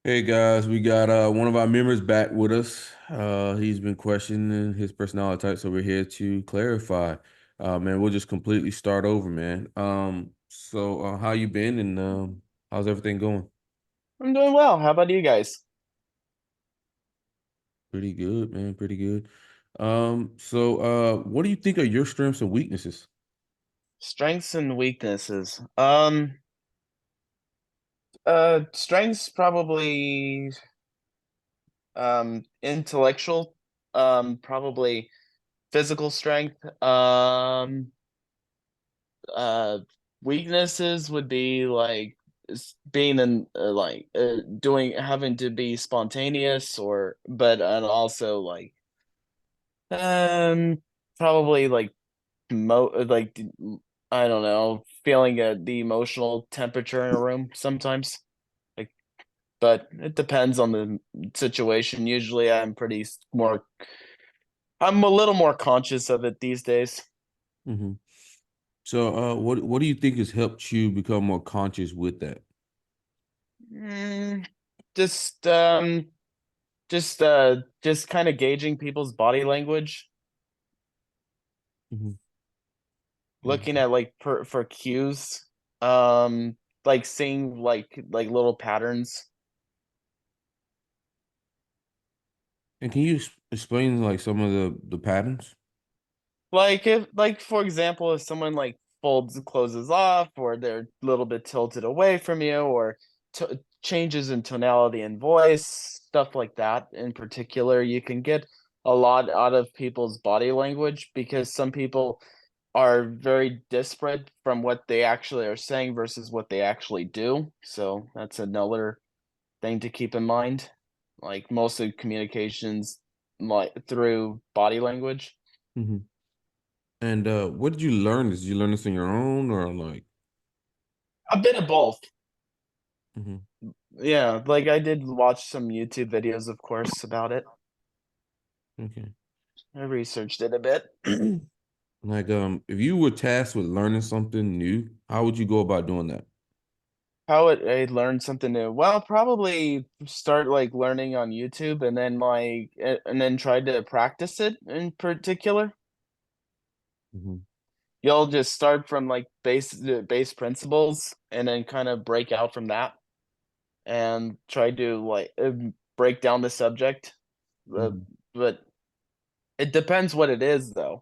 Hey guys, we got one of our members back with us. He's been questioning his personality type, so we're here to clarify. Man, we'll just completely start over, man. So how you been and how's everything going? I'm doing well. How about you guys? Pretty good, man, pretty good. What do you think are your strengths and weaknesses? Strengths and weaknesses. Strengths probably intellectual, probably physical strength. Uh Weaknesses would be like being in doing having to be spontaneous or but and also like um probably like I don't know, feeling the emotional temperature in a room sometimes. Like, but it depends on the situation. Usually, I'm a little more conscious of it these days. Hmm. What do you think has helped you become more conscious with that? Mm, just just kind of gauging people's body language, Hmm. looking at like for cues, um, like seeing like little patterns. And can you explain like some of the patterns? Like if like for example, if someone like folds closes off or they're a little bit tilted away from you or changes in tonality and voice, stuff like that in particular, you can get a lot out of people's body language because some people are very disparate from what they actually are saying versus what they actually do. So that's another thing to keep in mind. Like most of communications like through body language. And what did you learn? Did you learn this on your own or like? A bit of both. Hmm. Yeah, like I did watch some YouTube videos, of course, about it. Okay. I researched it a bit. Like, if you were tasked with learning something new, how would you go about doing that? How would I learn something new? Well, probably start like learning on YouTube and then try to practice it in particular. Hmm. You'll just start from like base principles and then kind of break out from that and try to break down the subject. Uh, Hmm. but it depends what it is though.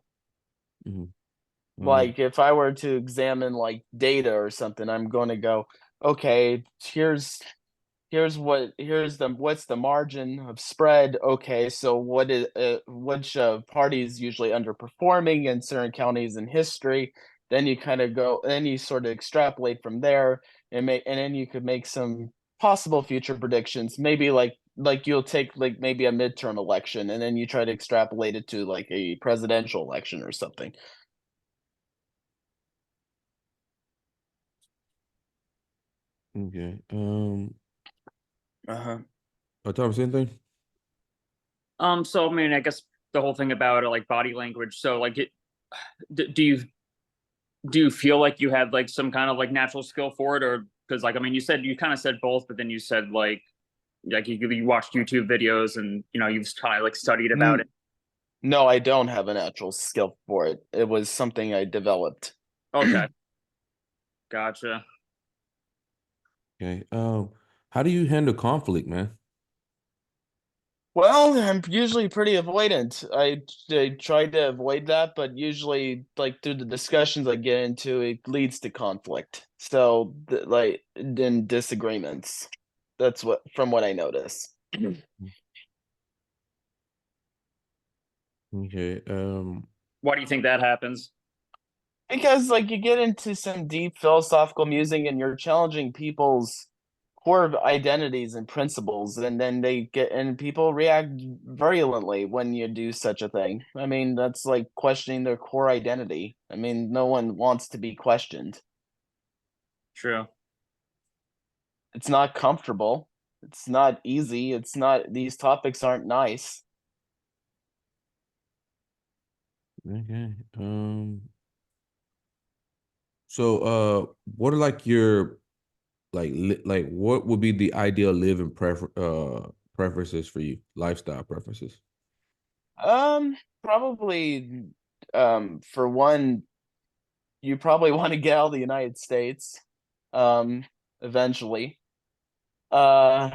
Hmm. Like if I were to examine like data or something, I'm going to go, okay, here's the what's the margin of spread? Okay, so what is which party is usually underperforming in certain counties in history? Then you kind of go, then you sort of extrapolate from there and then you could make some possible future predictions. Maybe like you'll take like maybe a midterm election and then you try to extrapolate it to like a presidential election or something. Okay. Uh-huh. Tom, same thing. So I mean, I guess the whole thing about like body language. So like, do you feel like you had like some kind of like natural skill for it, or because like I mean, you said you kind of said both, but then you said like you watched YouTube videos and you've kind of like studied about it. Mm, no, I don't have a natural skill for it. It was something I developed. Okay, gotcha. Okay. How do you handle conflict, man? Well, I'm usually pretty avoidant. I try to avoid that, but usually, like through the discussions I get into, it leads to conflict. So, like, in disagreements. That's what, from what I notice. Okay. Why do you think that happens? Because, like, you get into some deep philosophical musing and you're challenging people's core identities and principles, and then and people react virulently when you do such a thing. I mean, that's like questioning their core identity. I mean, no one wants to be questioned. True. It's not comfortable. It's not easy. It's not, these topics aren't nice. Okay. What are like your like what would be the ideal living preferences for you, lifestyle preferences? Probably, for one, you probably want to get out of the United States, um, eventually. Uh,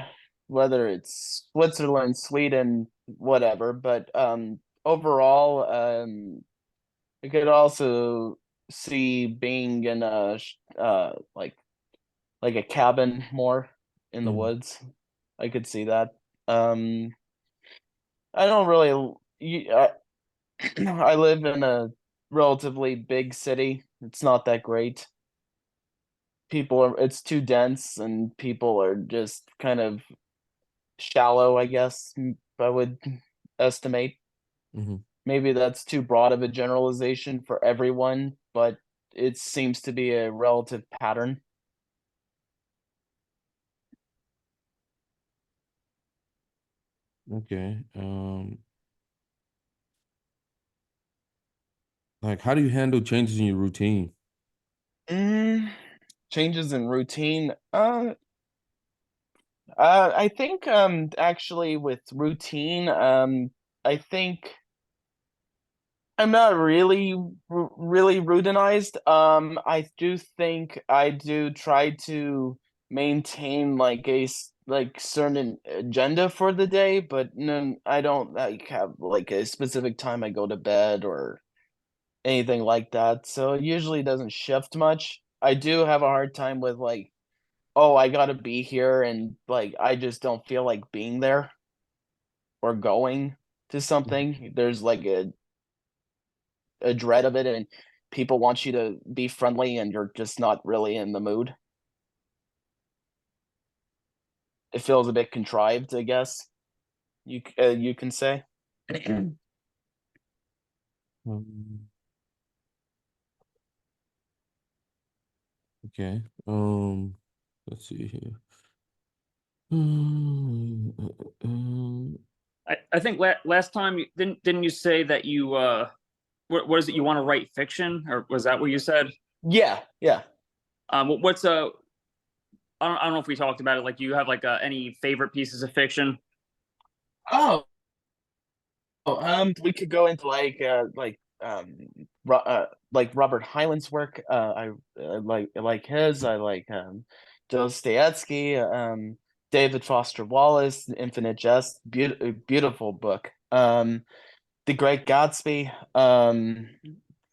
Whether it's Switzerland, Sweden, whatever, but overall, I could also see being in a like a cabin more in the Mhm. woods. I could see that. Um, I don't really. I live in a relatively big city. It's not that great. It's too dense, and people are just kind of shallow, I guess. I would estimate. Mhm. Maybe that's too broad of a generalization for everyone, but it seems to be a relative pattern. Okay. Like how do you handle changes in your routine? Mm, Changes in routine. I think actually with routine, I think I'm not really really routinized. I do think I do try to maintain like like certain agenda for the day, but no, I don't like have like a specific time I go to bed or anything like that. So it usually doesn't shift much. I do have a hard time with like, oh, I gotta be here, and like I just don't feel like being there or going to something. There's like a dread of it, and people want you to be friendly, and you're just not really in the mood. It feels a bit contrived, I guess. You can say. Um, okay. Let's see here. I think last time didn't you say that you what is it, you want to write fiction, or was that what you said? Yeah, yeah. What's I don't know if we talked about it. Like, do you have like any favorite pieces of fiction? Oh, we could go into like Robert Heinlein's work. I like his. I like Dostoevsky, David Foster Wallace, Infinite Jest. Beautiful book. The Great Gatsby.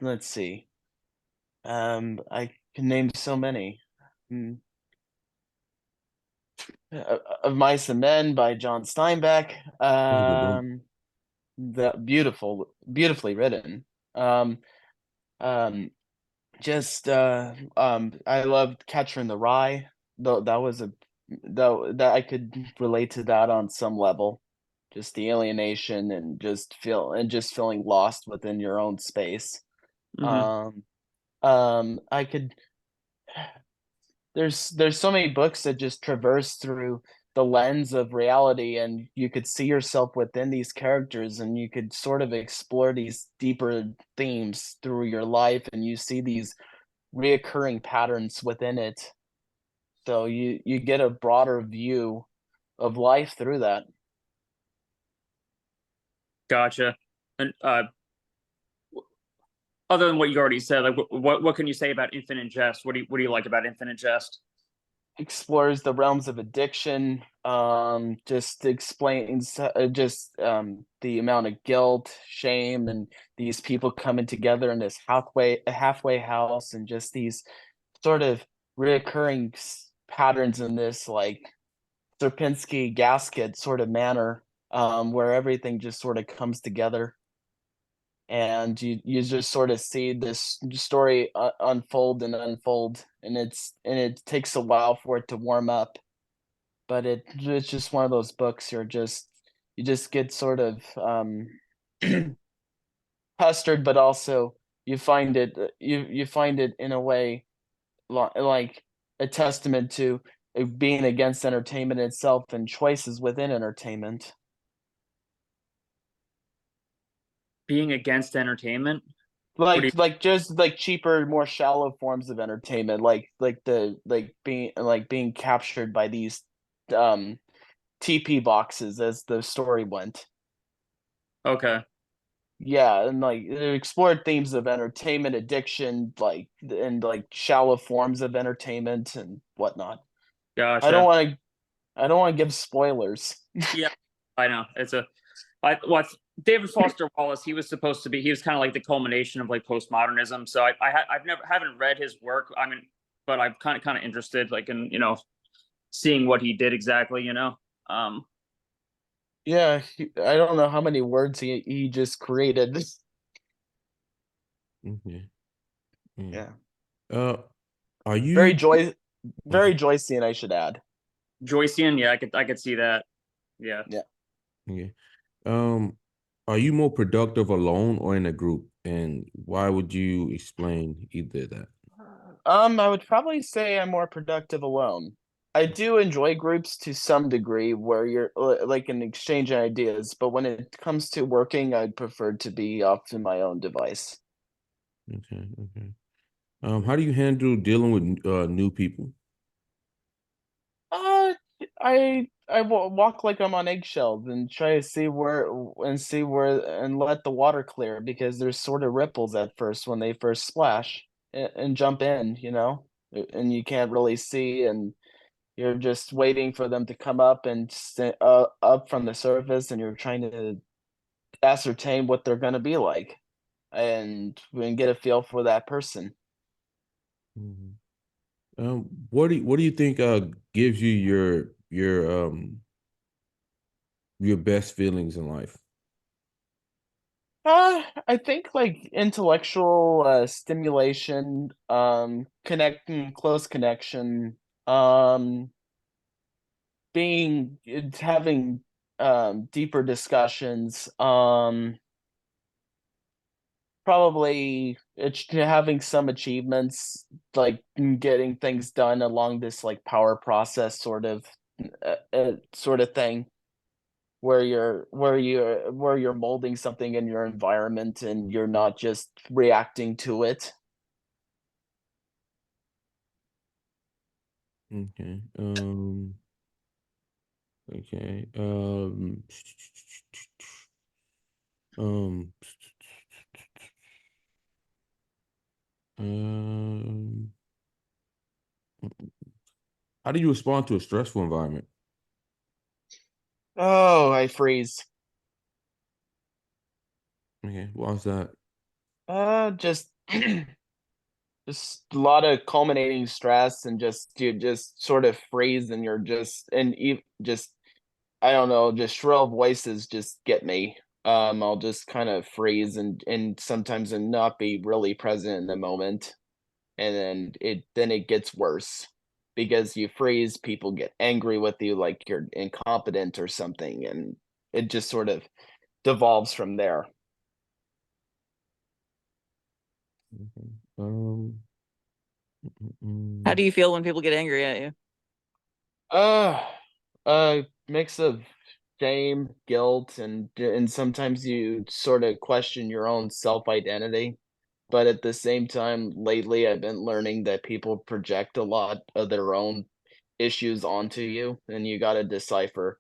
Let's see. I can name so many. Mm, of Mice and Men by John Steinbeck. That's a good book. The beautifully written. Um, um, I loved Catcher in the Rye. Though that was a that I could relate to that on some level. Just the alienation and just feeling lost within your own space. Hmm. Um, I could there's so many books that just traverse through the lens of reality, and you could see yourself within these characters, and you could sort of explore these deeper themes through your life, and you see these reoccurring patterns within it. So you get a broader view of life through that. Gotcha. And other than what you already said, like what can you say about Infinite Jest? What do you like about Infinite Jest? Explores the realms of addiction, just explains just the amount of guilt, shame, and these people coming together in this halfway house, and just these sort of reoccurring patterns in this like Serpinski gasket sort of manner, where everything just sort of comes together, and you just sort of see this story unfold and unfold, and it takes a while for it to warm up, but it's just one of those books you just get sort of pestered, but also you find it in a way like a testament to being against entertainment itself and choices within entertainment. Being against entertainment? What do you? Like just like cheaper, more shallow forms of entertainment, like being captured by these um TP boxes as the story went. Okay, Yeah, and like it explored themes of entertainment addiction, like shallow forms of entertainment and whatnot. I don't gotcha. want to I don't want to give spoilers. Yeah, I know. It's a what's David Foster Wallace. He was supposed to be. He was kind of like the culmination of like postmodernism. So I've never haven't read his work. I mean, but I'm kind of interested, like in seeing what he did exactly. Um, Yeah, I don't know how many words he just created. Okay. Yeah. Yeah. Uh, are Very you joy okay? very Joycean, I should add. Joycean, yeah, I could see that. Yeah. Yeah. Okay. Um, are you more productive alone or in a group? And why would you explain either of that? I would probably say I'm more productive alone. I do enjoy groups to some degree where you're like an exchange ideas, but when it comes to working, I'd prefer to be off to my own device. Okay, okay. How do you handle dealing with new people? Uh, walk like I'm on eggshells and try to see where and let the water clear because there's sort of ripples at first when they first splash and jump in, and you can't really see and you're just waiting for them to come up and up from the surface, and you're trying to ascertain what they're going to be like and get a feel for that person. Mhm. What do you think gives you your best feelings in life? I think like intellectual stimulation, close connection, um, having deeper discussions, probably it's having some achievements, like getting things done along this like power process sort of thing where you're molding something in your environment and you're not just reacting to it. Okay. Okay. Um. Um. How do you respond to a stressful environment? Oh, I freeze. Okay. Why's that? Just just a lot of culminating stress and just you just sort of freeze and you're just just I don't know, just shrill voices just get me. I'll just kind of freeze and sometimes and not be really present in the moment. And then it gets worse because you freeze, people get angry with you like you're incompetent or something, and it just sort of devolves from there. Okay. Um. How mm, do you feel when people get angry at you? Uh, mix of shame, guilt, and sometimes you sort of question your own self-identity. But at the same time, lately I've been learning that people project a lot of their own issues onto you, and you got to decipher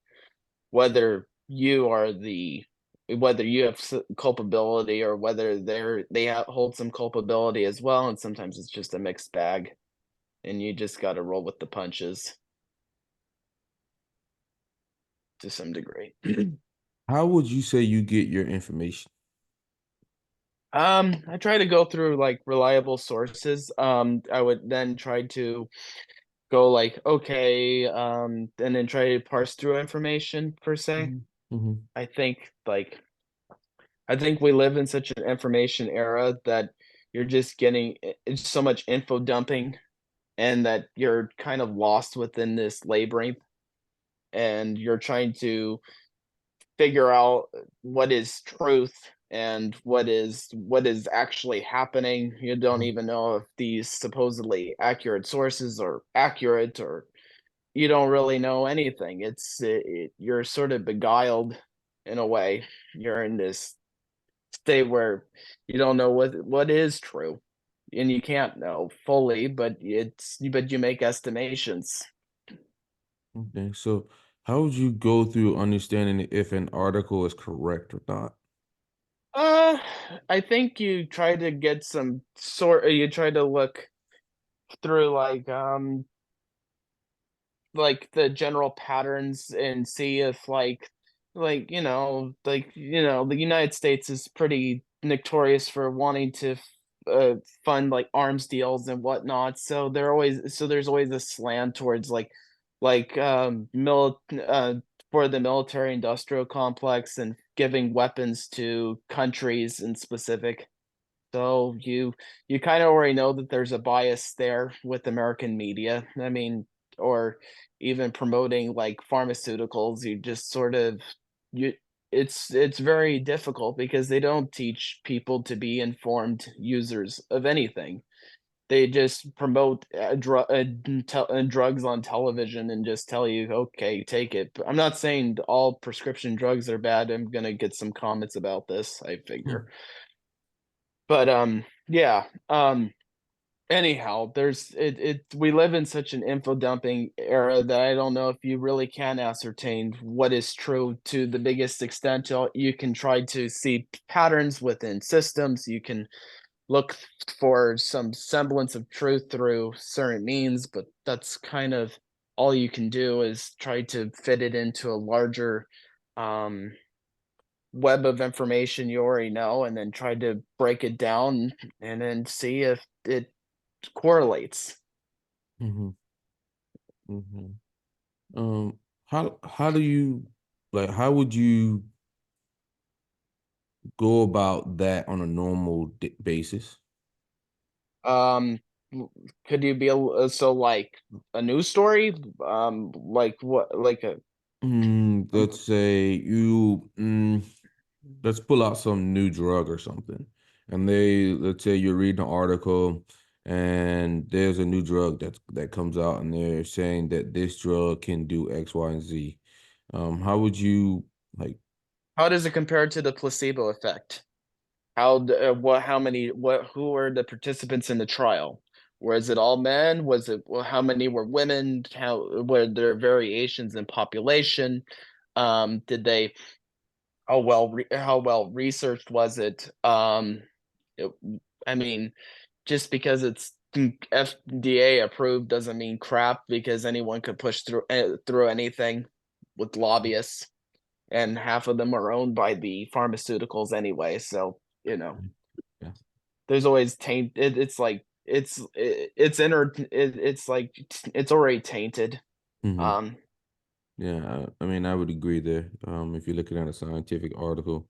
whether you are whether you have culpability or whether hold some culpability as well. And sometimes it's just a mixed bag, and you just got to roll with the punches to some degree. How would you say you get your information? I try to go through like reliable sources. I would then try to go like, okay, and then try to parse through information per se. Mhm. Mhm. I think like I think we live in such an information era that you're just getting it's so much info dumping and that you're kind of lost within this labyrinth and you're trying to figure out what is truth and what is actually happening. You don't Mhm. even know if these supposedly accurate sources are accurate or you don't really know anything. You're sort of beguiled in a way. You're in this state where you don't know what is true, and you can't know fully, but you make estimations. Okay, so how would you go through understanding if an article is correct or not? Uh, I think you try to get some you try to look through like the general patterns and see if the United States is pretty notorious for wanting to fund like arms deals and whatnot. There's always a slant towards like for the military industrial complex and giving weapons to countries in specific. So you kind of already know that there's a bias there with American media. I mean, or even promoting like pharmaceuticals, you just sort of you it's very difficult because they don't teach people to be informed users of anything. They just promote drugs on television and just tell you, okay, take it. But I'm not saying all prescription drugs are bad. I'm gonna get some comments about this, I figure. But yeah. Anyhow, we live in such an info dumping era that I don't know if you really can ascertain what is true to the biggest extent. You can try to see patterns within systems. You can look for some semblance of truth through certain means, but that's kind of all you can do is try to fit it into a larger um web of information you already know and then try to break it down and then see if it correlates. Mm-hmm. Mm-hmm. How do you like? How would you go about that on a normal basis? Um, could you be so like a news story? Like what? Like a Let's say let's pull out some new drug or something. And let's say you're reading an article and there's a new drug that comes out and they're saying that this drug can do X, Y, and Z. How would you like how does it compare to the placebo effect? How many, who were the participants in the trial? Was it all men? Was it, well, how many were women? How were there variations in population? Did they, how well researched was it? It- I mean, just because it's FDA approved doesn't mean crap because anyone could push through anything with lobbyists, and half of them are owned by the pharmaceuticals anyway. So yeah. there's always it's like it's like it's already tainted. Mm-hmm. Um, Yeah, I mean, I would agree there. If you're looking at a scientific article,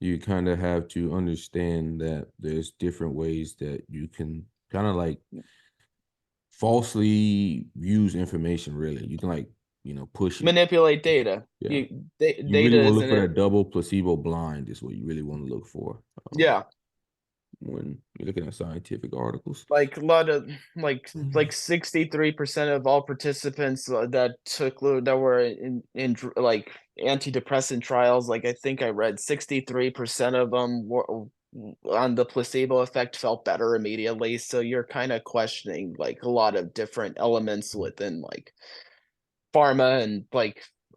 you kind of have to understand that there's different ways that you can kind of like falsely use information, really. You can like, push it. Manipulate data. Yeah. You really Data want to look isn't for it? that double placebo blind is what you really want to look for Yeah, when you're looking at scientific articles. like a lot of like Mhm. 63% of all participants that were in like antidepressant trials, like I think I read 63% of them were on the placebo effect felt better immediately. So you're kind of questioning like a lot of different elements within like pharma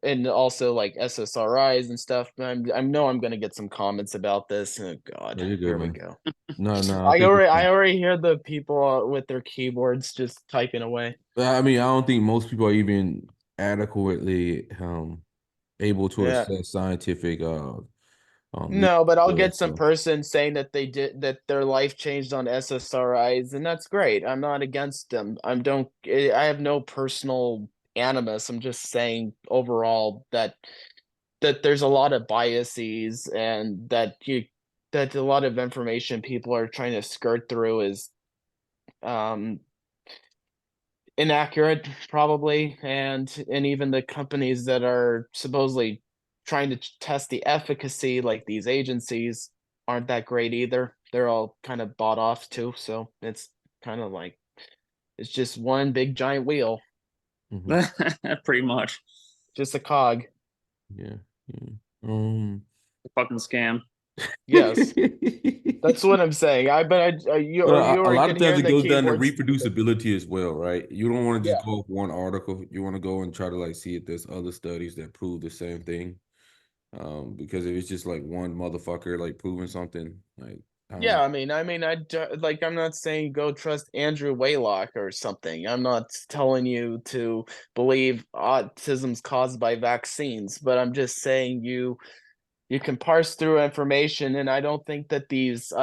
and also like SSRIs and stuff. I know I'm gonna get some comments about this. Oh Oh, God, you're good, here we man. go. No, I think it's I already hear the people with their keyboards just typing away. I mean, I don't think most people are even adequately able to Yeah. assess scientific news No, but I'll there, get some so person saying that they did that their life changed on SSRIs, and that's great. I'm not against them. I have no personal animus. I'm just saying overall that there's a lot of biases and that a lot of information people are trying to skirt through is um inaccurate probably, and even the companies that are supposedly trying to test the efficacy, like these agencies, aren't that great either. They're all kind of bought off too, so it's kind of like it's just one big giant wheel, mhm, Pretty much. just a cog. yeah, yeah. Um, Fucking scam. Yes, that's what I'm saying. You Well, you a already lot of can times hear it the goes down to keyboards. reproducibility as well, right? You don't want to just Yeah. go with one article. You want to go and try to like see if there's other studies that prove the same thing. Because if it's just like one motherfucker like proving something, like I don't Yeah, know. like I'm not saying go trust Andrew Waylock or something. I'm not telling you to believe autism's caused by vaccines, but I'm just saying you can parse through information, and I don't think that these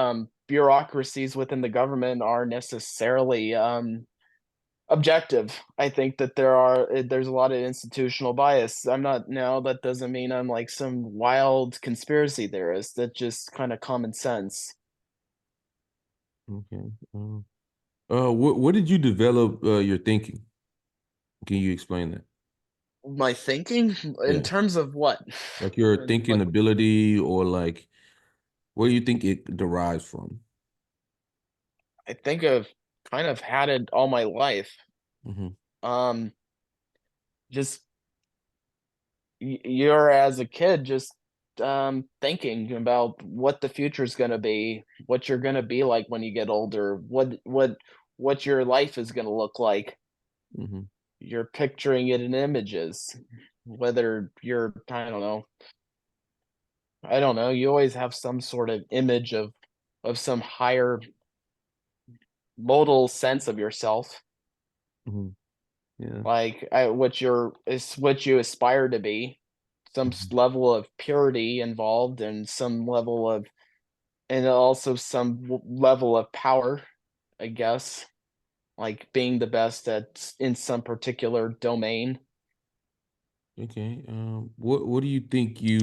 bureaucracies within the government are necessarily objective. I think that there's a lot of institutional bias. I'm not now that doesn't mean I'm like some wild conspiracy theorist. That's just kind of common sense. Okay. What did you develop your thinking? Can you explain that? My thinking in Yeah, terms of what? like your And thinking what ability, or like where do you think it derives from? I think I've kind of had it all my life. Hmm. Um, just you're as a kid just thinking about what the future is going to be, what you're going to be like when you get older, what your life is going to look like. Hmm. You're picturing it in images, whether you're I don't know, you always have some sort of image of some higher modal sense of yourself, Hmm. Yeah. like what you aspire to be, Hmm. level of purity involved, and some level of and also some level of power, I guess, like being the best at in some particular domain. Okay. What do you think you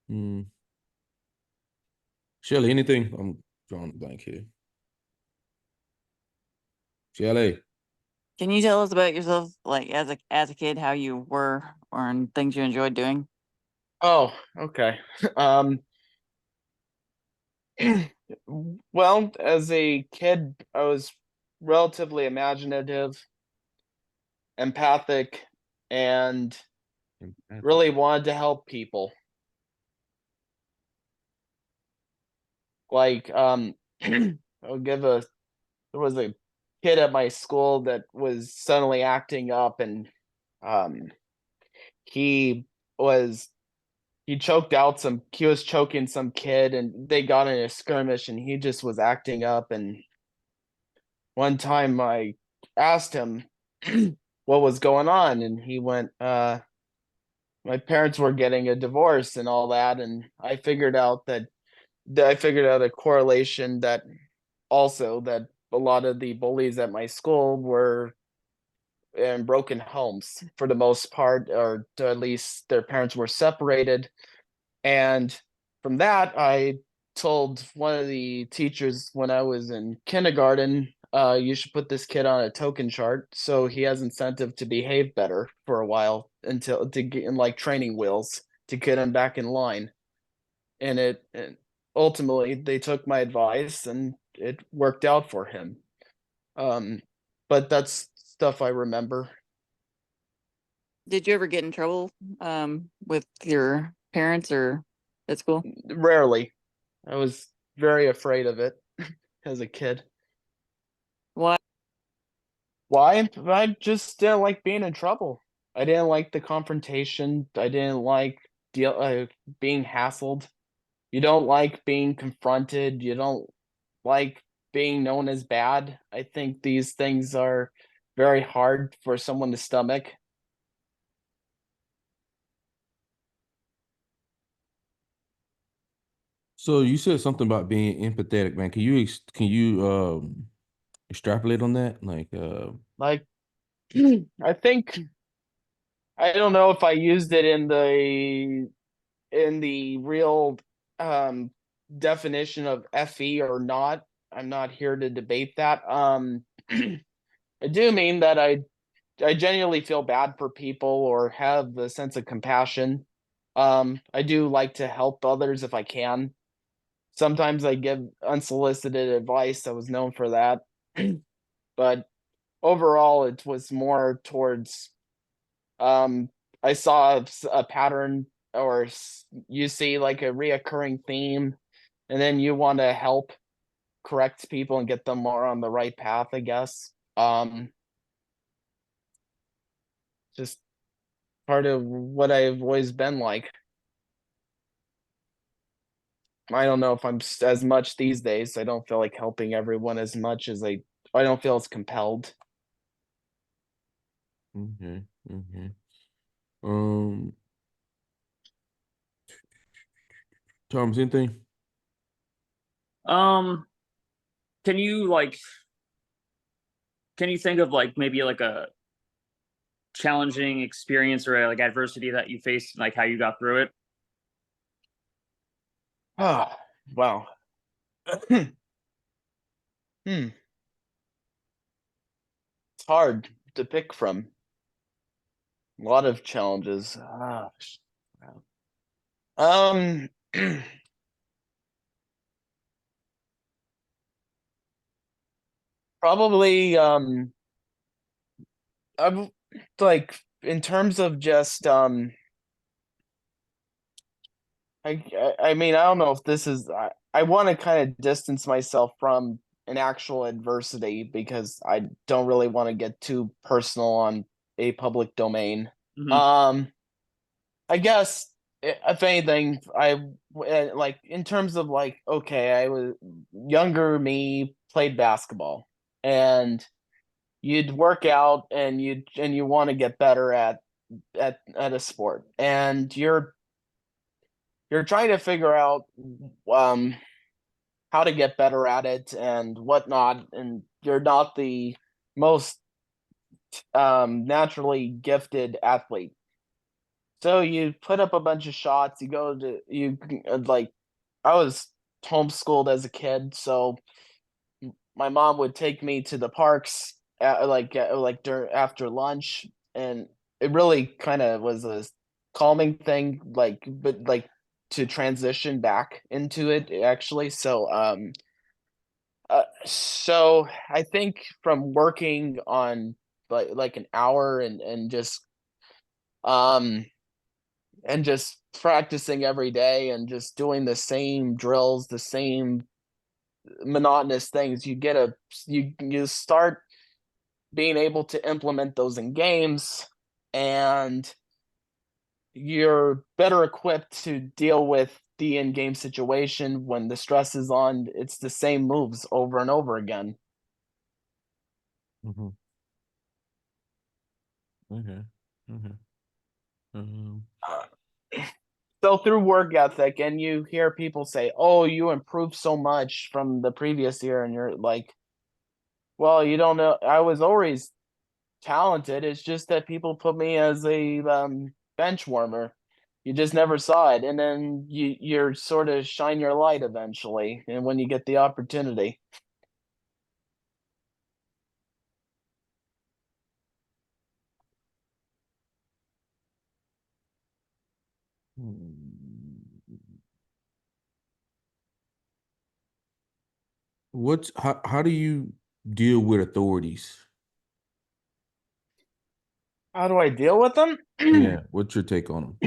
hmm, Shelly, anything? I'm drawing a blank here. Shelly. Can you tell us about yourself, like as a kid, how you were or and things you enjoyed doing? Oh, okay. um well, as a kid, I was relatively imaginative, empathic, and Empathic. really wanted to help people. Like, I'll give a there was a kid at my school that was suddenly acting up, and um, he was he was choking some kid, and they got in a skirmish, and he just was acting up. And one time I asked him what was going on, and he went, my parents were getting a divorce and all that. And I figured out a correlation that also that a lot of the bullies at my school were in broken homes for the most part, or at least their parents were separated. And from that, I told one of the teachers when I was in kindergarten, you should put this kid on a token chart so he has incentive to behave better for a while until to get in like training wheels to get him back in line. And ultimately they took my advice and it worked out for him. Um, but that's stuff I remember. Did you ever get in trouble with your parents or at school? Rarely. I was very afraid of it as a kid. Why? Why? I just didn't like being in trouble. I didn't like the confrontation. I didn't like being hassled. You don't like being confronted. You don't like being known as bad. I think these things are very hard for someone to stomach. So you said something about being empathetic, man. Can you extrapolate on that? Like Like, I think I don't know if I used it in the real um definition of FE or not. I'm not here to debate that. I do mean that I genuinely feel bad for people or have a sense of compassion. I do like to help others if I can. Sometimes I give unsolicited advice. I was known for that. But overall it was more towards um I saw a pattern or you see like a reoccurring theme, and then you want to help correct people and get them more on the right path, I guess. Just part of what I've always been like. I don't know if I'm as much these days. I don't feel like helping everyone as much as I don't feel as compelled. Okay. Okay. Um, Tom, same thing. Um, can you like can you think of like maybe like a challenging experience or like adversity that you faced, like how you got through it? Oh, wow. Hmm. It's hard to pick from. A lot of challenges. Um, probably I'm like in terms of just I mean I don't know if this is I want to kind of distance myself from an actual adversity because I don't really want to get too personal on a public domain. Mhm. Um, I guess if anything, like in terms of like okay, I was younger me played basketball and you'd work out and you want to get better at a sport and you're trying to figure out um how to get better at it and whatnot, and you're not the most naturally gifted athlete. So you put up a bunch of shots, you go to you like I was homeschooled as a kid, so my mom would take me to the parks like during after lunch, and it really kind of was a calming thing, like but like to transition back into it actually. So I think from working on like an hour um and just practicing every day and just doing the same drills, the same monotonous things, you start being able to implement those in games, and you're better equipped to deal with the in-game situation when the stress is on. It's the same moves over and over again. Mm-hmm. Okay. Okay. Um, So through work ethic, and you hear people say, "Oh, you improved so much from the previous year," and you're like, "Well, you don't know. I was always talented. It's just that people put me as a bench warmer. You just never saw it, and then you're sort of shine your light eventually, and when you get the opportunity." how do you deal with authorities? How do I deal with them? Yeah, what's your take on them?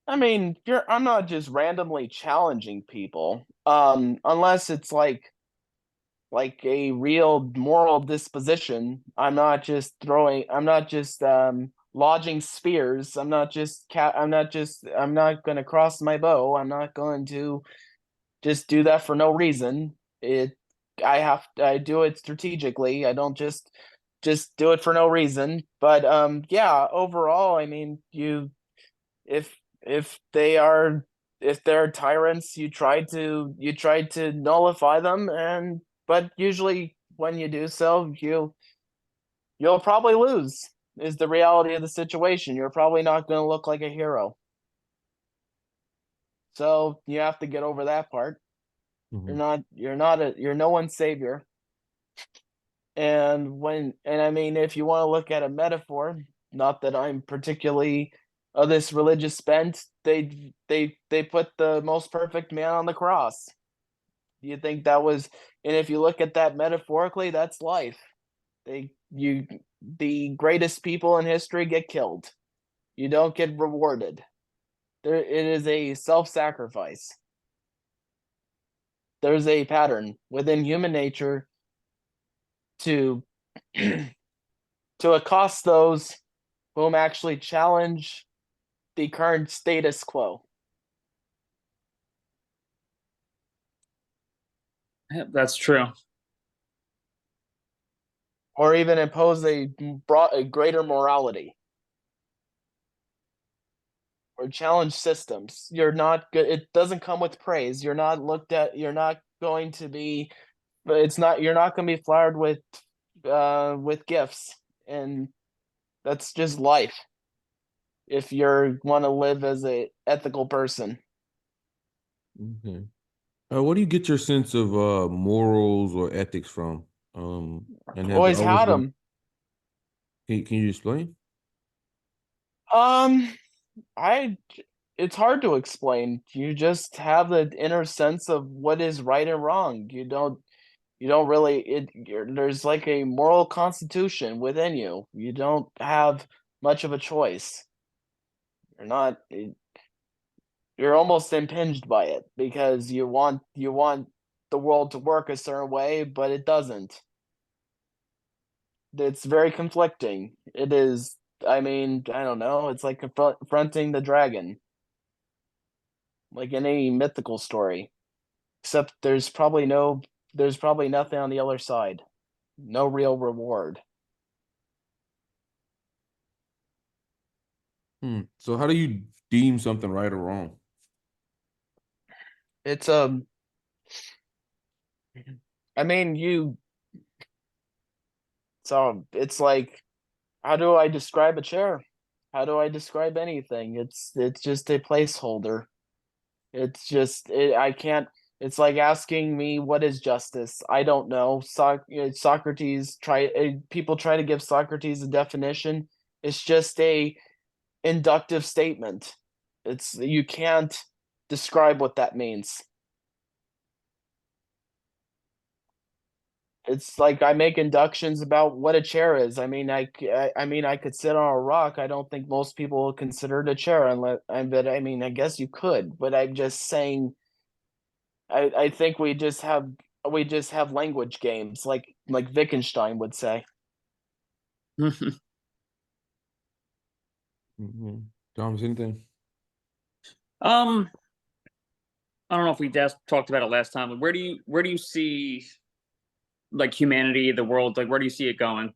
I mean, I'm not just randomly challenging people, unless it's like a real moral disposition. I'm not just lodging spears. I'm not going to cross my bow. I'm not going to just do that for no reason. I do it strategically. I don't just do it for no reason. But yeah, overall, I mean, if if they are if they're tyrants, you try to nullify them, and but usually when you do so, you'll probably lose. Is the reality of the situation. You're probably not going to look like a hero. So you have to get over that part. Mm-hmm. You're no one's savior. And I mean, if you want to look at a metaphor, not that I'm particularly of this religious bent, they put the most perfect man on the cross. Do you think that was? And if you look at that metaphorically, that's life. They you the greatest people in history get killed. You don't get rewarded. It is a self-sacrifice. There's a pattern within human nature to to accost those whom actually challenge the current status quo. Yeah, that's true. Or even impose a greater morality. Or challenge systems. You're not good. It doesn't come with praise. You're not looked at. You're not going to be. It's not. You're not going to be flattered with gifts, and that's just life. If you want to live as a ethical person, Okay. Where do you get your sense of morals or ethics from? And I've have they always always had been? them. Can you explain? Um, I. It's hard to explain. You just have the inner sense of what is right and wrong. You don't really there's like a moral constitution within you. You don't have much of a choice. You're not you're almost impinged by it because you want the world to work a certain way, but it doesn't. It's very conflicting. It is, I mean, I don't know, it's like confronting the dragon, like in any mythical story. Except there's probably nothing on the other side. No real reward. So how do you deem something right or wrong? It's I mean, it's like, how do I describe a chair? How do I describe anything? It's just a placeholder. It's just I can't. It's like asking me what is justice. I don't know. Socrates people try to give Socrates a definition. It's just a inductive statement. It's you can't describe what that means. It's like I make inductions about what a chair is. I mean, I mean, I could sit on a rock. I don't think most people consider it a chair, unless, but I mean, I guess you could. But I'm just saying, I think we just have language games, like Wittgenstein would say. Thomas, anything? um, I don't know if we talked about it last time, but where do you see like humanity, the world, like where do you see it going?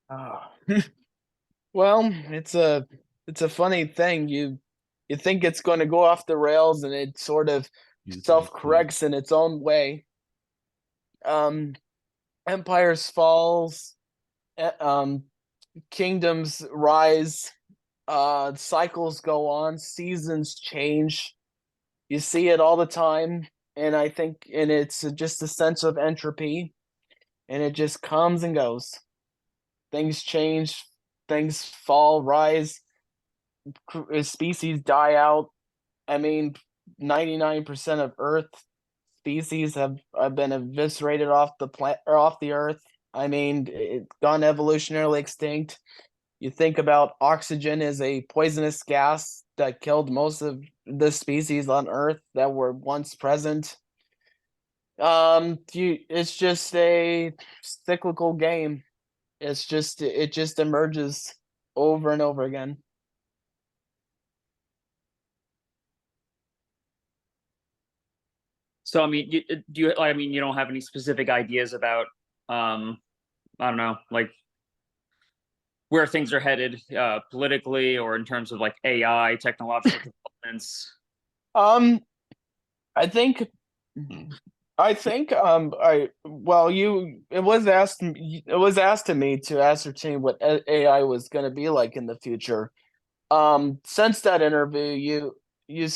Ah. Well, it's a funny thing. You think it's going to go off the rails, and it sort of self corrects in its own way. Um, Empires falls, kingdoms rise, cycles go on, seasons change. You see it all the time, and I think, and it's just a sense of entropy, and it just comes and goes. Things change, things fall, rise, species die out. I mean, 99% of Earth species have been eviscerated off the planet or off the Earth. I mean, it's gone evolutionarily extinct. You think about oxygen as a poisonous gas that killed most of the species on Earth that were once present. It's just a cyclical game. It just emerges over and over again. So I mean, do you? I mean, you don't have any specific ideas about, I don't know, like where things are headed, politically, or in terms of like AI, technological developments. Um, I think I well you it was asked to me to ascertain what AI was going to be like in the future. Since that interview, you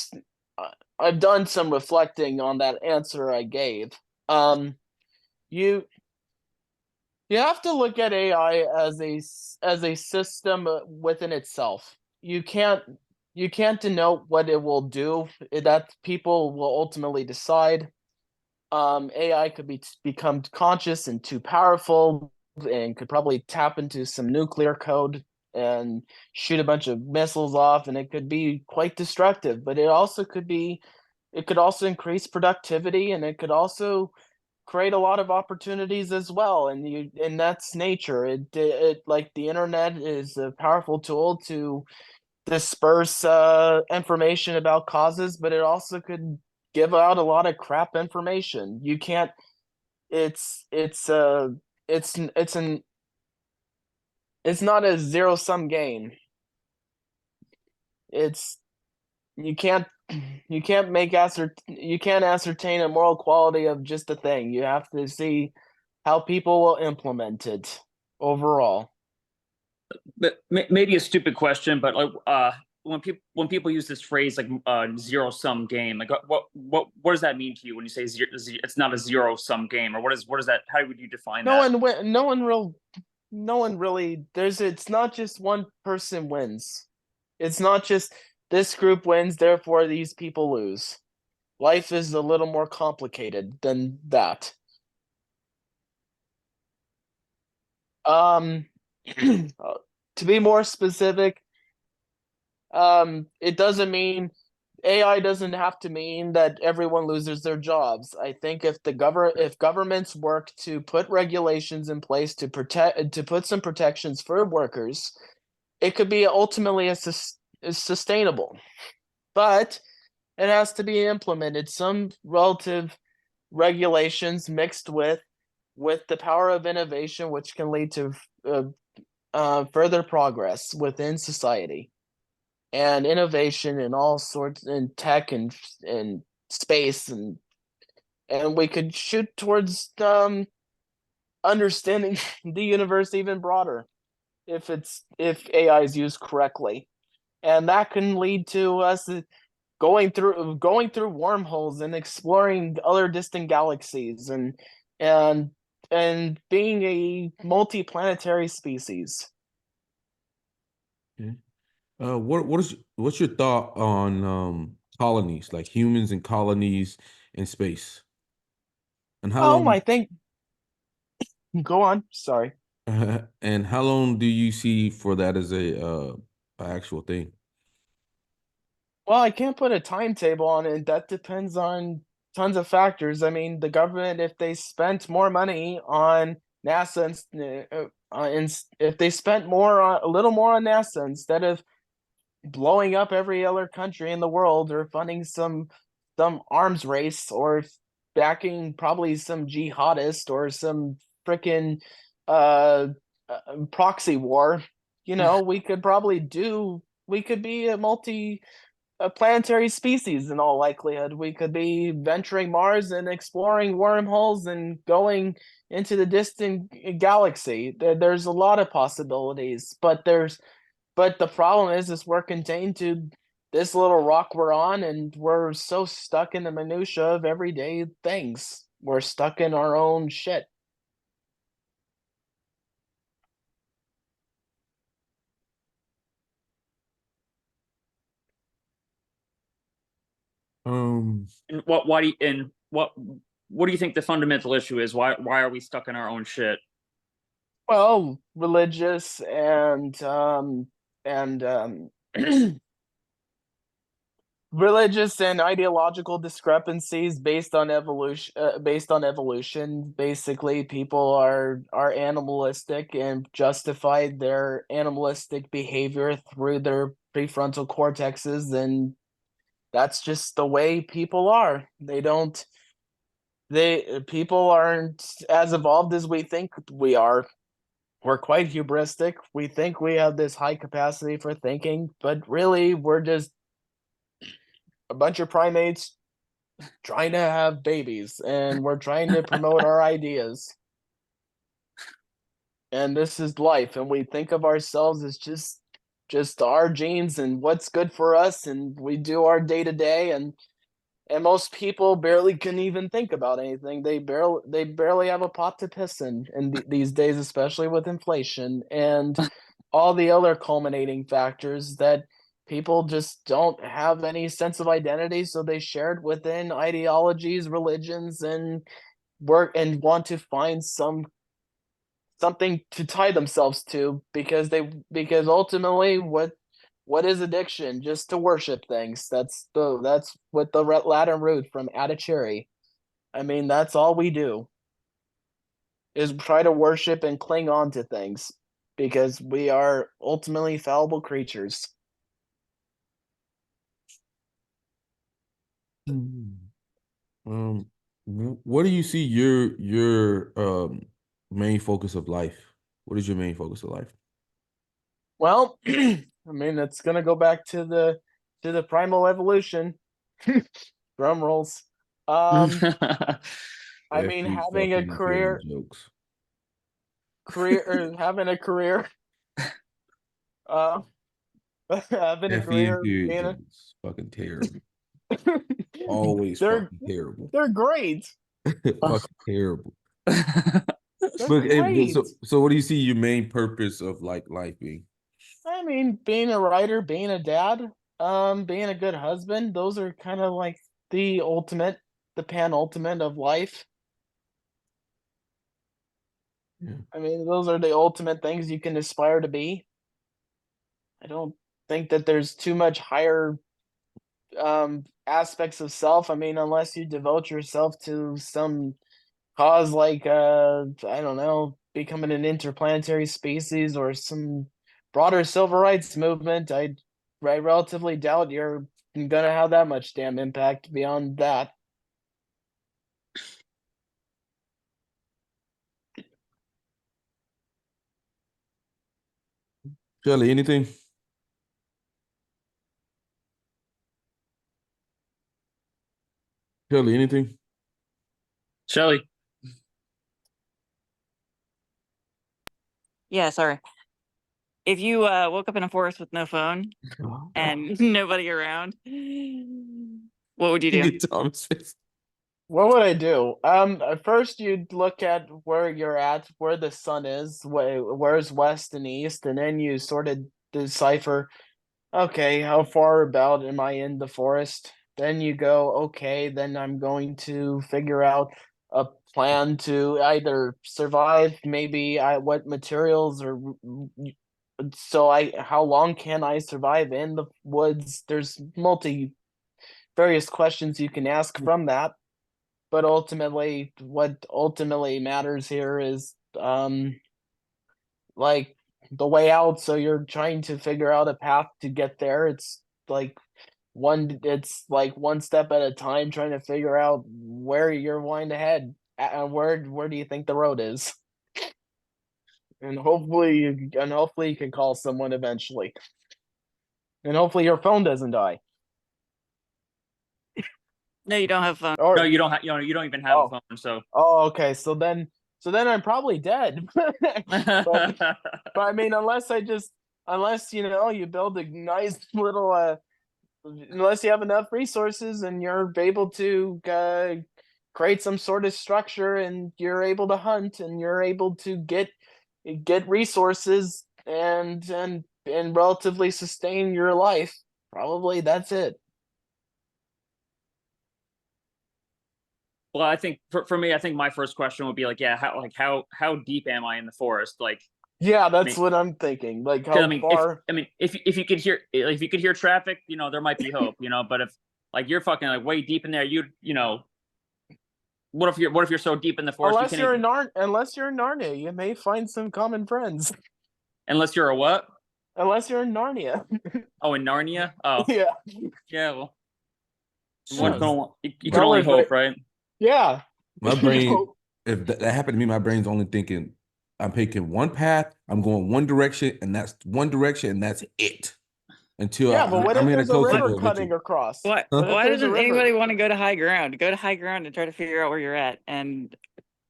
I've done some reflecting on that answer I gave. Um, you you have to look at AI as a system within itself. You can't denote what it will do. That people will ultimately decide. AI could become conscious and too powerful, and could probably tap into some nuclear code. and shoot a bunch of missiles off, and it could be quite destructive. But it could also increase productivity, and it could also create a lot of opportunities as well. And that's nature. It like the internet is a powerful tool to disperse information about causes, but it also could give out a lot of crap information. You can't. It's it's an it's not a zero sum game. It's you can't you can't you can't ascertain a moral quality of just a thing. You have to see how people will implement it overall. But maybe a stupid question, but like when people use this phrase like zero sum game, like what does that mean to you when you say it's not a zero sum game, or what is that? How would you define No that? one win, no one really it's not just one person wins. It's not just this group wins, therefore these people lose. Life is a little more complicated than that. To be more specific, it doesn't mean AI doesn't have to mean that everyone loses their jobs. I think if governments work to put regulations in place to put some protections for workers, it could be ultimately sustainable. But it has to be implemented. Some relative regulations mixed with the power of innovation, which can lead to further progress within society and innovation in all sorts in tech and space, and we could shoot towards understanding the universe even broader if AI is used correctly, and that can lead to us going through wormholes and exploring other distant galaxies and and being a multi-planetary species. Okay. What's your thought on colonies, like humans and colonies in space, and how long I think go on. Sorry. and how long do you see for that as a actual thing? Well, I can't put a timetable on it. That depends on tons of factors. I mean, the government, if they spent more money on NASA, if they spent a little more on NASA instead of blowing up every other country in the world or funding some arms race or backing probably some jihadist or some freaking uh, proxy war, we could be a planetary species in all likelihood. We could be venturing Mars and exploring wormholes and going into the distant galaxy. There's a lot of possibilities, but the problem is we're contained to this little rock we're on, and we're so stuck in the minutia of everyday things. We're stuck in our own shit. Um, And what why do you, and what do you think the fundamental issue is? Why are we stuck in our own shit? Well, religious and religious and ideological discrepancies based on evolution. Basically, people are animalistic and justify their animalistic behavior through their prefrontal cortexes, and that's just the way people are. People aren't as evolved as we think we are. We're quite hubristic. We think we have this high capacity for thinking, but really we're just a bunch of primates trying to have babies, and we're trying to promote our ideas. And this is life, and we think of ourselves as just our genes and what's good for us, and we do our day to day, and most people barely can even think about anything. They barely have a pot to piss in these days, especially with inflation and all the other culminating factors that people just don't have any sense of identity, so they shared within ideologies, religions, and work and want to find something to tie themselves to, because ultimately what is addiction? Just to worship things. That's what the Latin root from adicere. I mean, that's all we do, is try to worship and cling on to things, because we are ultimately fallible creatures. What do you see your main focus of life? What is your main focus of life? Well, I mean, it's gonna go back to the primal evolution. Drum rolls. I mean, Every having a fucking terrible career, jokes. having a career, uh, having a Effie and career, period being jokes. Fucking terrible. a, Always they're fucking terrible. they're great. Fucking terrible. They're But great. so what do you see your main purpose of like life being? I mean, being a writer, being a dad, being a good husband, those are kind of like the ultimate, the penultimate of life. Yeah. I mean, those are the ultimate things you can aspire to be. I don't think that there's too much higher aspects of self. I mean, unless you devote yourself to some cause like I don't know, becoming an interplanetary species or some broader civil rights movement, I relatively doubt you're gonna have that much damn impact beyond that. Shelly, anything? Shelly, anything? Shelly. Yeah, sorry. If you woke up in a forest with no phone and nobody around, what would you do? Get Thomas face. What would I do? At first you'd look at where you're at, where the sun is, where's west and east, and then you sort of decipher, okay, how far about am I in the forest? Then you go, okay, then I'm going to figure out a plan to either survive, maybe what materials, or how long can I survive in the woods? There's various questions you can ask from that, but ultimately what ultimately matters here is like the way out. So you're trying to figure out a path to get there. It's like one step at a time, trying to figure out where you're wanting to head. Where do you think the road is? And hopefully you can call someone eventually. And hopefully your phone doesn't die. No, you don't have phone. No, Or you don't have. You don't even have a phone. So. okay, so then I'm probably dead. but I mean, unless you build a nice little unless you have enough resources and you're able to create some sort of structure, and you're able to hunt, and you're able to get resources and relatively sustain your life, probably that's it. Well, I think for me, I think my first question would be like, yeah, how deep am I in the forest? Like, Yeah, I that's mean, what I'm thinking. Like, 'cause, how far? if you could hear traffic, there might be hope, But if like you're fucking like way deep in there, what if you're so deep in the forest you can't even, Unless you're in Narnia, you may find some common friends. unless you're a what? Unless you're in Narnia. Oh, in Narnia? Oh, Yeah. yeah. Well, one Yes. can only, you can only Nowhere hope, but right? yeah. My brain, if that happened to me, my brain's only thinking I'm taking one path, I'm going one direction, and that's one direction, and that's it. Until Yeah, but what I'm if gonna there's a go river somewhere cutting eventually. across? Why? Huh? What if Why there's a doesn't river? anybody want to go to high ground? Go to high ground and try to figure out where you're at, and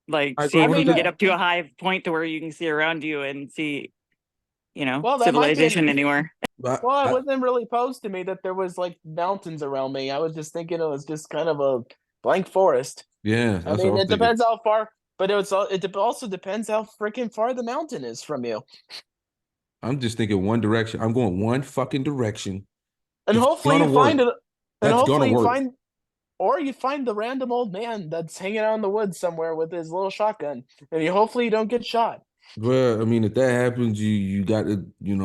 like see I if you wanna can do. get up to a high point to where you can see around you and see, Well, that might be. civilization anywhere. I, Well, it I, wasn't really posed to me that there was like mountains around me. I was just thinking it was just kind of a blank forest. yeah, I that's what I mean, was it thinking. depends how far, but it also depends how freaking far the mountain is from you. I'm just thinking one direction. I'm going one fucking direction. And It's hopefully gonna you find work. it, and That's gonna hopefully you work. find, or you find the random old man that's hanging out in the woods somewhere with his little shotgun, and hopefully you don't get shot. Well, I mean, if that happens, you got to, you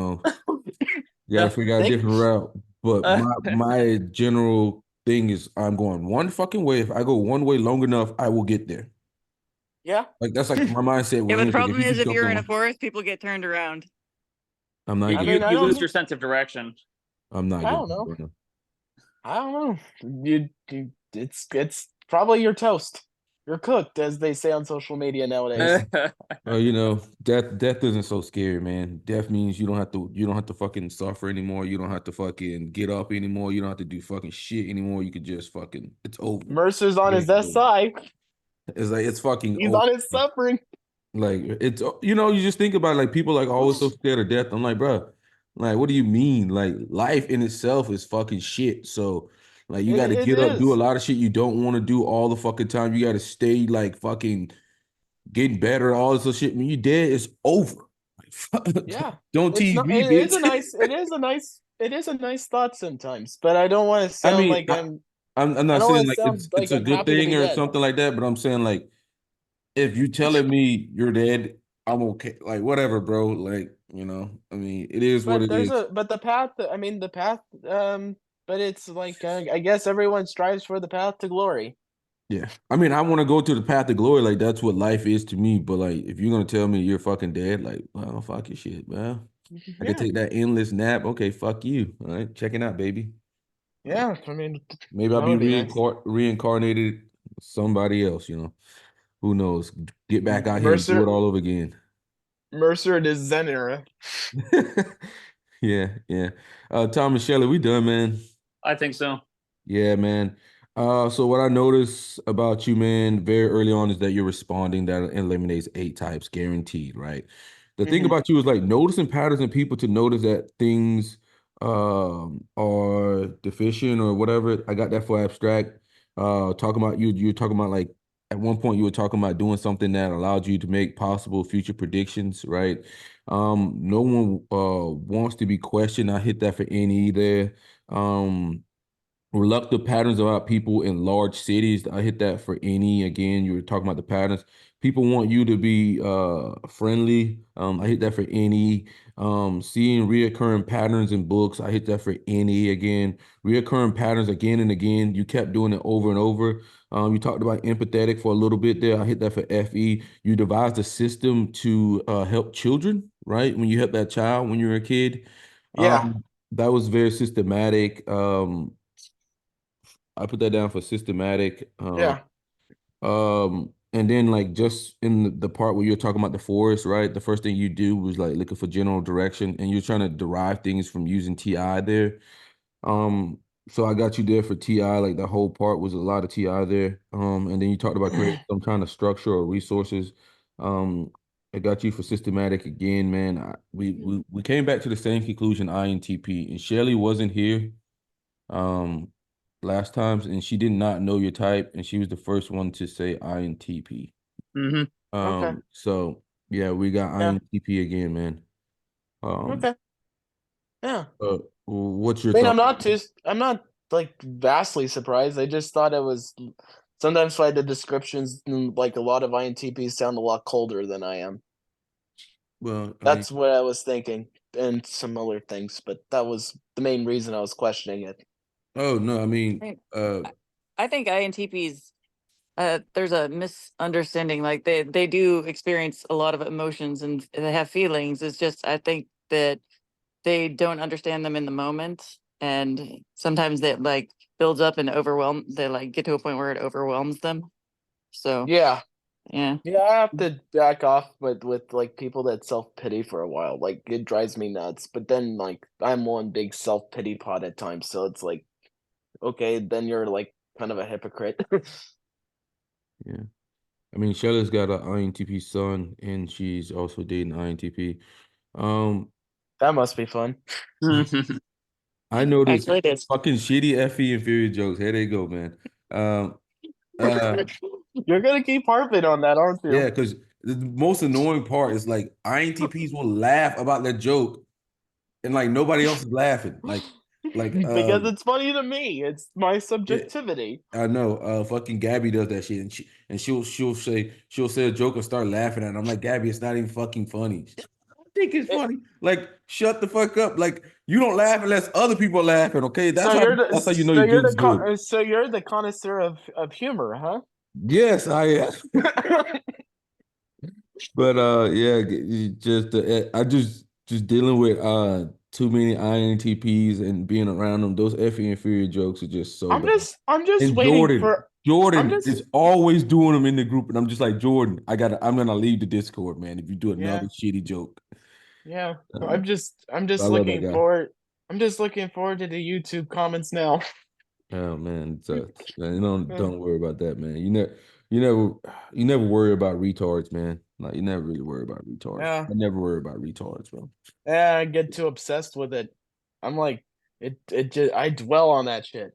got to figure out a Think, different route. But Uh, my general thing is, I'm going one fucking way. If I go one way long enough, I will get there. yeah. Like that's like my mindset Yeah, with but the anything. If problem you is just if go you're in a somewhere, forest, people get turned around. I'm not you, I getting. you mean, I you lose don't, your sense of direction. I'm not I getting. don't know. I don't know. It's probably your toast. You're cooked, as they say on social media nowadays. Well, death isn't so scary, man. Death means you don't have to fucking suffer anymore. You don't have to fucking get up anymore. You don't have to do fucking shit anymore. You could just fucking it's over. Mercer's on his It's over. SI. It's like it's fucking He's over. on his suffering. Like it's you just think about like people like always so scared of death. I'm like, bro, like what do you mean? Like life in itself is fucking shit. So like you got to It get up, do a is. lot of shit you don't want to do all the fucking time. You got to stay like fucking getting better, all this other shit. When you dead, it's over. Yeah. Don't It's tease not me, it is bitch. a nice it is a nice thought sometimes, but I don't want to I sound mean, like I'm I not don't saying want to like sound it's like a I'm good happy to thing be or dead. something like that, but I'm saying like if you telling me you're dead, I'm okay. Like whatever, bro. Like, I mean, it is what But it there's is. the path, I mean the path, but it's like I guess everyone strives for the path to glory. Yeah. I mean, I want to go to the path of glory. Like that's what life is to me. But like if you're gonna tell me you're fucking dead, like, well, fuck your shit. Well, I could Yeah. take that endless nap. Okay, fuck you. All right. Checking out, baby. Like Yeah, I mean maybe I'll that be would be nice. reincarnated somebody else. Who knows? Get back out here and do it Mercer all over again. Mercer it is Zen era. Yeah, yeah. Tom and Shelley, we done, man. I think so. Yeah, man. So what I noticed about you, man, very early on is that you're responding that eliminates 8 types, guaranteed, right? The thing Hmm. about you is like noticing patterns in people to notice that things are deficient or whatever. I got that for abstract. Talking about you're talking about like at one point you were talking about doing something that allowed you to make possible future predictions, right? No one wants to be questioned. I hit that for any there. Reluctant patterns about people in large cities. I hit that for any. Again, you were talking about the patterns. People want you to be friendly. I hit that for any. Seeing reoccurring patterns in books. I hit that for any again. Reoccurring patterns again and again. You kept doing it over and over. You talked about empathetic for a little bit there. I hit that for FE. You devised a system to help children, right? When you help that child when you were a kid. Yeah, That was very systematic. I put that down for systematic. yeah, And then like just in the part where you're talking about the forest, right? The first thing you do was like looking for general direction, and you're trying to derive things from using TI there. Um, so I got you there for TI. Like the whole part was a lot of TI there. And then you talked about creating some kind of structure or resources. Um, I got you for systematic again, man. We came back to the same conclusion, INTP, and Shelly wasn't here um last times, and she did not know your type, and she was the first one to say INTP. Hmm. okay, So yeah, we got yeah, INTP again, man. Um, okay, yeah. what's your I mean, thought? I'm not like vastly surprised. I just thought it was sometimes by the descriptions, like a lot of INTPs sound a lot colder than I am. Well, I mean, That's what I was thinking, and some other things, but that was the main reason I was questioning it. oh no, I mean, I I think INTPs, there's a misunderstanding. Like they do experience a lot of emotions and they have feelings. It's just I think that they don't understand them in the moment, and sometimes that like builds up and overwhelm. They like get to a point where it overwhelms them. So Yeah, yeah. yeah, I have to back off with like people that self pity for a while. Like it drives me nuts. But then like I'm one big self pity pot at times, so it's like okay, then you're like kind of a hypocrite. yeah. I mean, Sheila's got an INTP son, and she's also dating INTP. Um, That must be fun. I noticed Actually, it is. fucking shitty FE inferior jokes. Here they go, man. Um, uh, You're gonna keep harping on that, aren't Yeah, you? because the most annoying part is like INTPs will laugh about that joke and like nobody else is laughing. Like Like Because it's funny to me. It's my yeah, subjectivity. I know. Fucking Gabby does that shit, and she'll say a joke and start laughing at it. I'm like, Gabby, it's not even fucking funny. I think it's It- funny. Like, shut the fuck up. Like, you don't laugh unless other people are laughing. Okay, so you're that's how you know your joke's good. so you're the connoisseur of humor, huh? Yes, I am. But yeah, just I just dealing with too many INTPs and being around them. Those effing inferior jokes are just so bad. I'm just And waiting for I'm Jordan just is always doing them in the group, and I'm just like, Jordan, I'm gonna leave the Discord, man. If you do yeah. another shitty joke, Yeah. um, I'm I just love that looking guy. forward I'm just looking forward to the YouTube comments now. Oh man, man, don't worry about that, man. You never you never worry about retards, man. Like you never really worry about retards. Yeah. I never worry about retards, bro. Yeah, I get too obsessed with it. I'm like it just I dwell on that shit.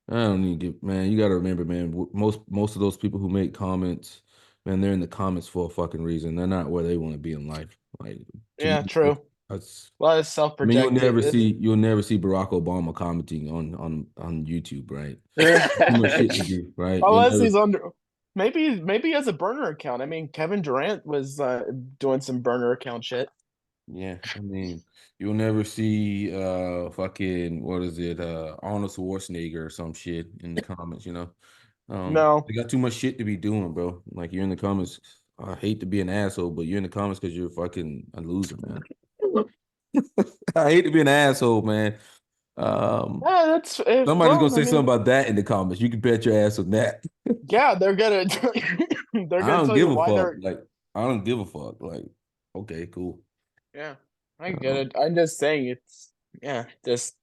I don't need to get, man. You got to remember, man. Most of those people who make comments, man, they're in the comments for a fucking reason. They're not where they want to be in life. Like to Yeah, me, true. that's. A lot of I mean, self-projected. you'll never see Barack Obama commenting on YouTube, right? Too much shit to Unless do, right? You'll never. he's under maybe he has a burner account. I mean, Kevin Durant was doing some burner account shit. Yeah, I mean, you'll never see fucking what is it, Arnold Schwarzenegger or some shit in the comments, you know. No. They got too much shit to be doing, bro. Like you're in the comments. I hate to be an asshole, but you're in the comments because you're fucking a loser, man. I hate to be an asshole, man. Yeah, that's Somebody's gonna well, I say mean, something about that in the comments. You can bet your ass on that. yeah, they're gonna they're I gonna don't tell you give a why fuck. they're Like I don't give a fuck. Like okay, cool. yeah, I get Um, it. I'm just saying it's yeah, just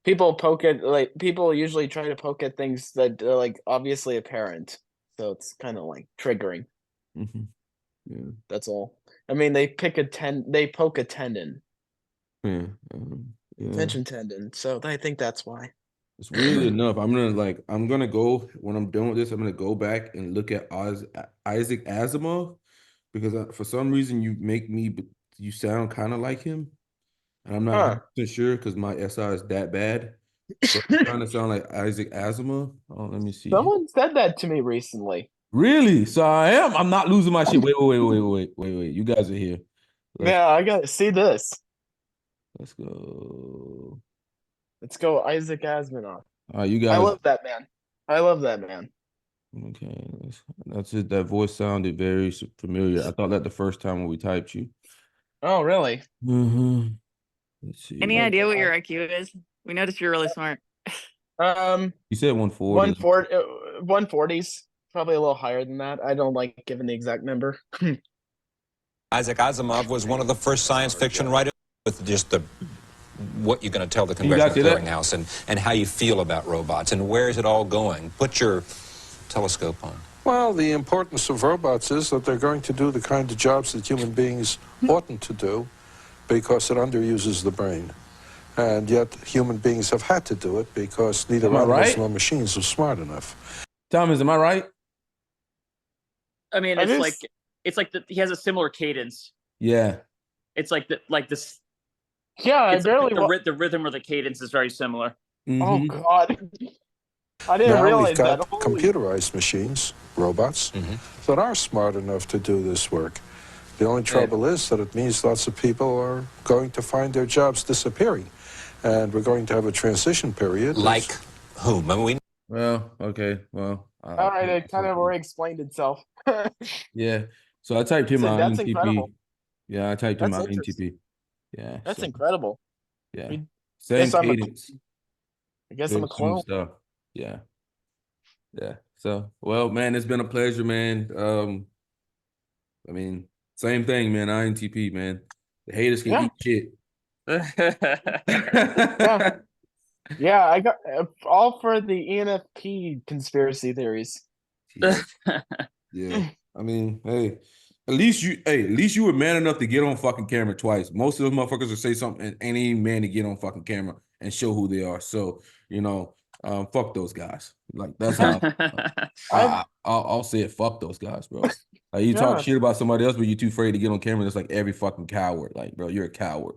people poke at like people usually try to poke at things that are like obviously apparent. So it's kind of like triggering. mhm, yeah, That's all. I mean, they poke a tendon, yeah, yeah. tension tendon. So I think that's why. It's weirdly enough, I'm gonna go when I'm done with this. I'm gonna go back and look at Isaac Asimov because for some reason you sound kind of like him, and I'm not Huh. 100% sure because my SI is that bad. But you kind of sound like Isaac Asimov. Oh, let me see. Someone said that to me recently. Really? So I am. I'm not losing my shit. Wait. You guys are here. Let's Yeah, I gotta see this. let's go. Let's go, Isaac Asimov. You I guys. love that man. I love that man. Okay, that's it. That voice sounded very familiar. I thought that the first time when we typed you. Oh, really? hmm Let's Any see. Oh idea what your God. IQ is? We noticed you're really smart. You said 140. 140s. Probably a little higher than that. I don't like giving the exact number. Isaac Asimov was one of the first science fiction writers with just the what you're going to tell the You guys Congressional see that? Clearinghouse and how you feel about robots and where is it all going. Put your telescope on. Well, the importance of robots is that they're going to do the kind of jobs that human beings oughtn't to do because it underuses the brain. And yet human beings have had to do it because neither Am I animals right? nor machines are smart enough. Thomas, am I right? I mean, I it's like he has a similar cadence. Yeah. It's like this. Yeah, I It's like barely. the rhythm or the cadence is very similar. Oh hmm God. I didn't Now we've realize got that. Holy. computerized machines, robots, that are smart enough to do this work. The only trouble is that it means lots of people are going to find their jobs disappearing. And we're going to have a transition period. Like whom? I mean, Well, okay. Well, All right, it kind of already explained itself. yeah. So I typed him That's INTP. incredible. Yeah, I typed him That's interesting. INTP. Yeah. That's So incredible. yeah. I Same guess I'm a. cadence. I guess I'm Very a smooth clone. stuff. Yeah. Yeah. So, well, man, it's been a pleasure, man. I mean, same thing, man. INTP, man. The haters can Yeah. eat shit. Yeah. Yeah, I got all for the ENFP conspiracy theories. Yeah. Yeah. I mean, hey, at least you were man enough to get on fucking camera twice. Most of those motherfuckers will say something and ain't even man to get on fucking camera and show who they are. So, fuck those guys. Like that's how I'll say it. Fuck those guys, bro. Like you talk Yeah. shit about somebody else, but you're too afraid to get on camera. It's like every fucking coward. Like, bro, you're a coward.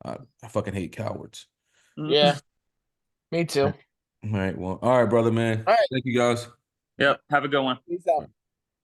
I fucking hate cowards. Yeah. Me too. All right. Well, all right, brother, man. All right. Thank you, guys. Yep. Have a good one. Peace out.